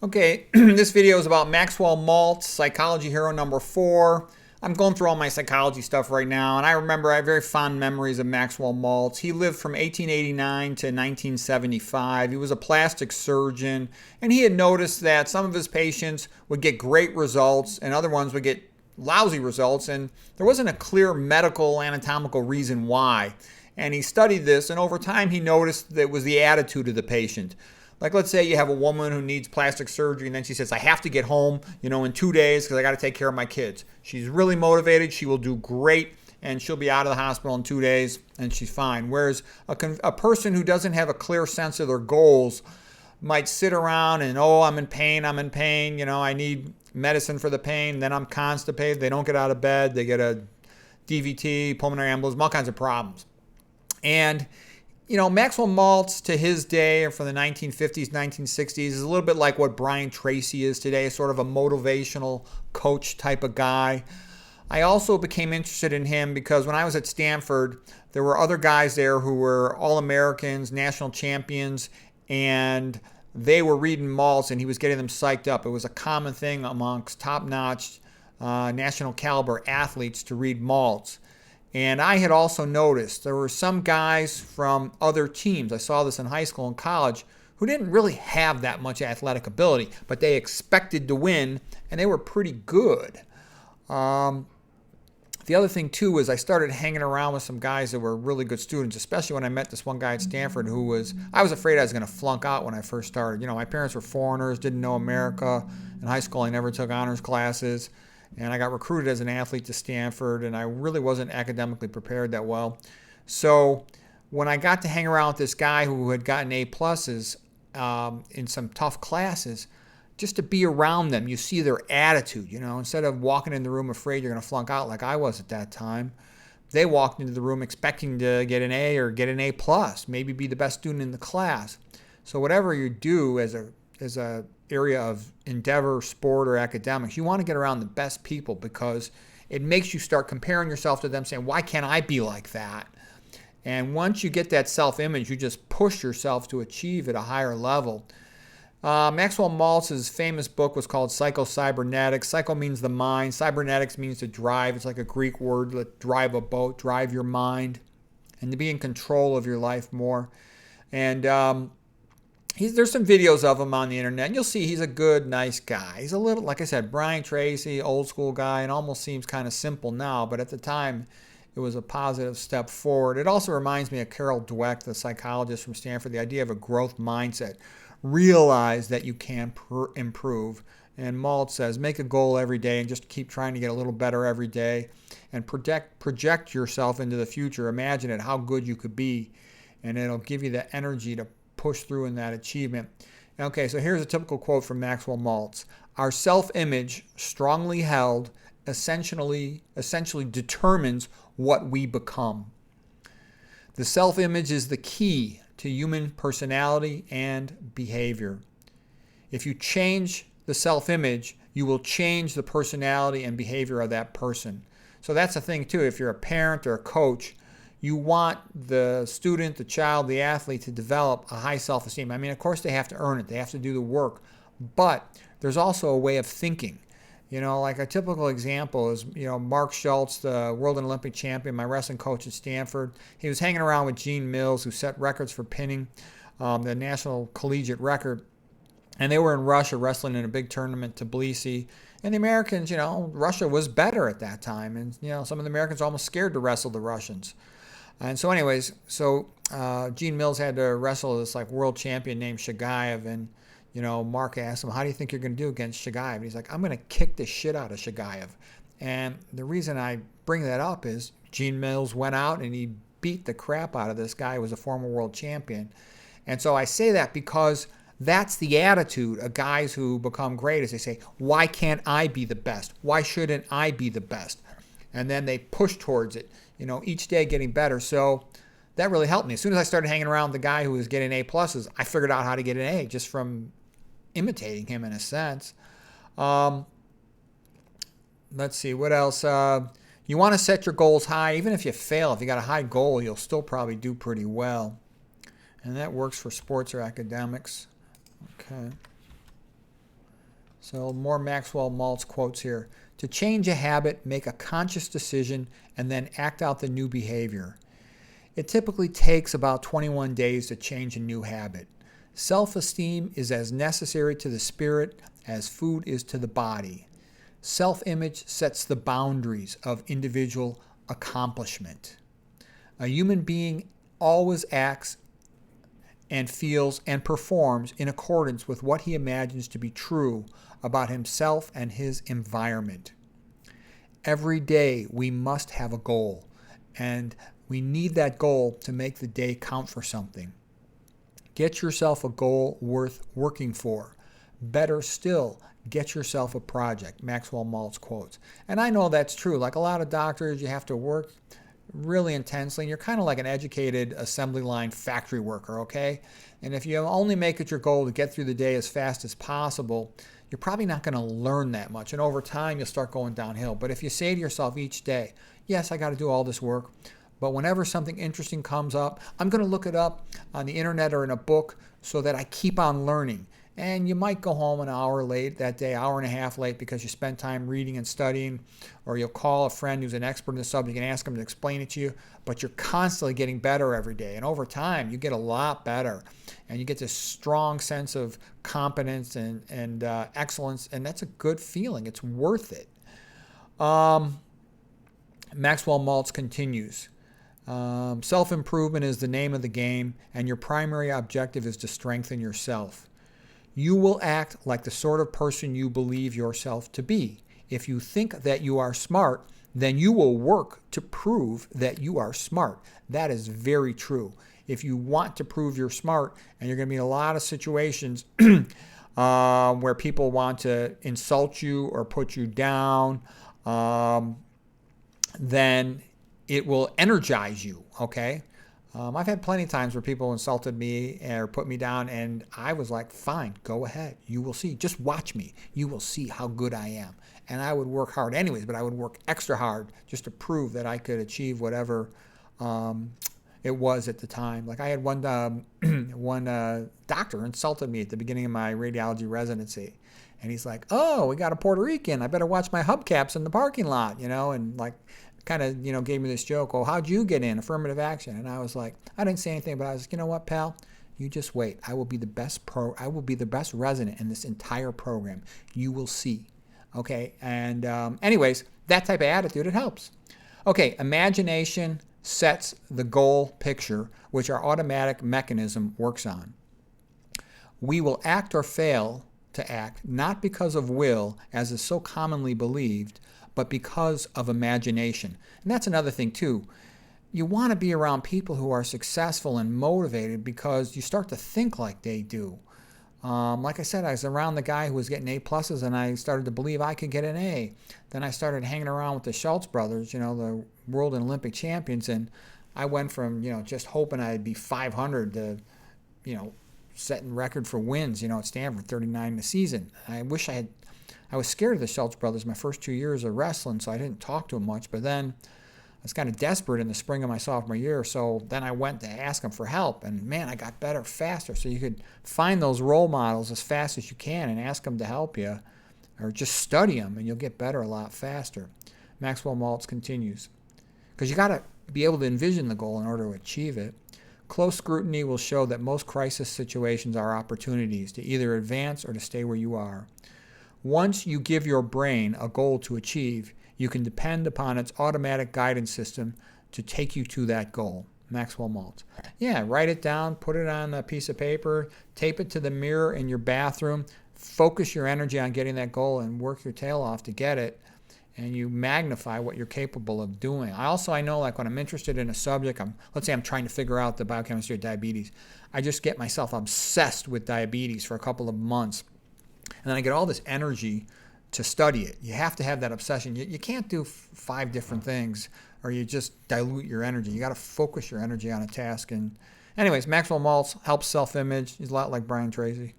Okay, this video is about Maxwell Maltz, psychology hero number 4. I'm going through all my psychology stuff right now, and I have very fond memories of Maxwell Maltz. He lived from 1889 to 1975. He was a plastic surgeon, and he had noticed that some of his patients would get great results and other ones would get lousy results, and there wasn't a clear medical anatomical reason why. And he studied this, and over time he noticed that it was the attitude of the patient. Like, let's say you have a woman who needs plastic surgery and then she says, I have to get home, in 2 days because I got to take care of my kids. She's really motivated. She will do great and she'll be out of the hospital in 2 days and she's fine. Whereas a person who doesn't have a clear sense of their goals might sit around and, I'm in pain. I need medicine for the pain. Then I'm constipated. They don't get out of bed. They get a DVT, pulmonary embolism, all kinds of problems. And Maxwell Maltz to his day, or from the 1950s, 1960s, is a little bit like what Brian Tracy is today, sort of a motivational coach type of guy. I also became interested in him because when I was at Stanford, there were other guys there who were All-Americans, national champions, and they were reading Maltz and he was getting them psyched up. It was a common thing amongst top-notch national caliber athletes to read Maltz. And I had also noticed there were some guys from other teams, I saw this in high school and college, who didn't really have that much athletic ability, but they expected to win, and they were pretty good. The other thing, too, was I started hanging around with some guys that were really good students, especially when I met this one guy at Stanford I was afraid I was going to flunk out when I first started. My parents were foreigners, didn't know America. In high school, I never took honors classes. And I got recruited as an athlete to Stanford, and I really wasn't academically prepared that well. So when I got to hang around with this guy who had gotten A pluses in some tough classes, just to be around them, you see their attitude. Instead of walking in the room afraid you're going to flunk out like I was at that time, they walked into the room expecting to get an A or get an A plus, maybe be the best student in the class. So whatever you do as a area of endeavor, sport, or academics, you want to get around the best people because it makes you start comparing yourself to them, saying, why can't I be like that? And once you get that self-image, you just push yourself to achieve at a higher level. Maxwell Maltz's famous book was called Psycho-cybernetics. Psycho means the mind. Cybernetics means to drive. It's like a Greek word, like drive a boat, drive your mind, and to be in control of your life more. And there's some videos of him on the internet, and you'll see he's a good, nice guy. He's a little, like I said, Brian Tracy, old school guy, and almost seems kind of simple now, but at the time, it was a positive step forward. It also reminds me of Carol Dweck, the psychologist from Stanford, the idea of a growth mindset. Realize that you can improve. And Maltz says, make a goal every day and just keep trying to get a little better every day and project yourself into the future. Imagine it, how good you could be, and it'll give you the energy to push through in that achievement. Okay, so here's a typical quote from Maxwell Maltz. Our self-image, strongly held, essentially determines what we become. The self-image is the key to human personality and behavior. If you change the self-image, you will change the personality and behavior of that person. So that's the thing too. If you're a parent or a coach, you want the student, the child, the athlete to develop a high self-esteem. I mean, of course, they have to earn it. They have to do the work. But there's also a way of thinking. Like a typical example is, Mark Schultz, the world and Olympic champion, my wrestling coach at Stanford. He was hanging around with Gene Mills, who set records for pinning, the national collegiate record. And they were in Russia wrestling in a big tournament, Tbilisi. And the Americans, Russia was better at that time. And, some of the Americans were almost scared to wrestle the Russians. And so anyways, Gene Mills had to wrestle this world champion named Shagayev, and Mark asked him, how do you think you're going to do against Shagayev? And he's like, I'm going to kick the shit out of Shagayev. And the reason I bring that up is Gene Mills went out and he beat the crap out of this guy who was a former world champion. And so I say that because that's the attitude of guys who become great, is they say, why can't I be the best? Why shouldn't I be the best? And then they push towards it, each day getting better. So that really helped me. As soon as I started hanging around with the guy who was getting A pluses, I figured out how to get an A just from imitating him in a sense. Let's see, what else? You want to set your goals high. Even if you fail, if you got a high goal, you'll still probably do pretty well. And that works for sports or academics. Okay. So more Maxwell Maltz quotes here. To change a habit, make a conscious decision and then act out the new behavior. It typically takes about 21 days to change a new habit. Self-esteem is as necessary to the spirit as food is to the body. Self-image sets the boundaries of individual accomplishment. A human being always acts and feels and performs in accordance with what he imagines to be true about himself and his environment. Every day we must have a goal, and we need that goal to make the day count for something. Get yourself a goal worth working for. Better still, get yourself a project. Maxwell Maltz quotes. And I know that's true. Like a lot of doctors, you have to work really intensely. You're kind of like an educated assembly line factory worker, okay? And if you only make it your goal to get through the day as fast as possible, you're probably not going to learn that much. And over time, you'll start going downhill. But if you say to yourself each day, yes, I got to do all this work, but whenever something interesting comes up, I'm going to look it up on the internet or in a book so that I keep on learning. And you might go home an hour late that day, hour and a half late because you spent time reading and studying, or you'll call a friend who's an expert in the subject and ask them to explain it to you, but you're constantly getting better every day. And over time, you get a lot better. And you get this strong sense of competence and excellence, and that's a good feeling. It's worth it. Maxwell Maltz continues. Self-improvement is the name of the game, and your primary objective is to strengthen yourself. You will act like the sort of person you believe yourself to be. If you think that you are smart, then you will work to prove that you are smart. That is very true. If you want to prove you're smart, and you're going to be in a lot of situations where people want to insult you or put you down, then it will energize you, okay? I've had plenty of times where people insulted me or put me down, and I was like, fine, go ahead. You will see. Just watch me. You will see how good I am. And I would work hard anyways, but I would work extra hard just to prove that I could achieve whatever it was at the time. Like I had one doctor insulted me at the beginning of my radiology residency. And he's like, oh, we got a Puerto Rican. I better watch my hubcaps in the parking lot, and like, kind of, gave me this joke. Oh, how'd you get in? Affirmative action. And I was like, I didn't say anything, but I was like, you know what, pal? You just wait. I will be the best resident in this entire program. You will see. Okay. And anyways, that type of attitude, it helps. Okay. Imagination sets the goal picture, which our automatic mechanism works on. We will act or fail to act, not because of will, as is so commonly believed, but because of imagination. And that's another thing too. You want to be around people who are successful and motivated because you start to think like they do. Like I said, I was around the guy who was getting A+, and I started to believe I could get an A. Then I started hanging around with the Schultz brothers, the world and Olympic champions, and I went from, just hoping I'd be 500 to, setting record for wins, at Stanford, 39 a season. I was scared of the Schultz brothers my first 2 years of wrestling, so I didn't talk to them much. But then I was kind of desperate in the spring of my sophomore year, so then I went to ask them for help. And man, I got better faster. So you could find those role models as fast as you can and ask them to help you, or just study them, and you'll get better a lot faster. Maxwell Maltz continues. Because you got to be able to envision the goal in order to achieve it. Close scrutiny will show that most crisis situations are opportunities to either advance or to stay where you are. Once you give your brain a goal to achieve, you can depend upon its automatic guidance system to take you to that goal. Maxwell Maltz. Yeah, write it down, put it on a piece of paper, tape it to the mirror in your bathroom, focus your energy on getting that goal and work your tail off to get it, and you magnify what you're capable of doing. I know, like when I'm interested in a subject, let's say I'm trying to figure out the biochemistry of diabetes, I just get myself obsessed with diabetes for a couple of months. And then I get all this energy to study it. You have to have that obsession. You can't do 5 different things or you just dilute your energy. You got to focus your energy on a task. And anyways, Maxwell Maltz helps self-image. He's a lot like Brian Tracy.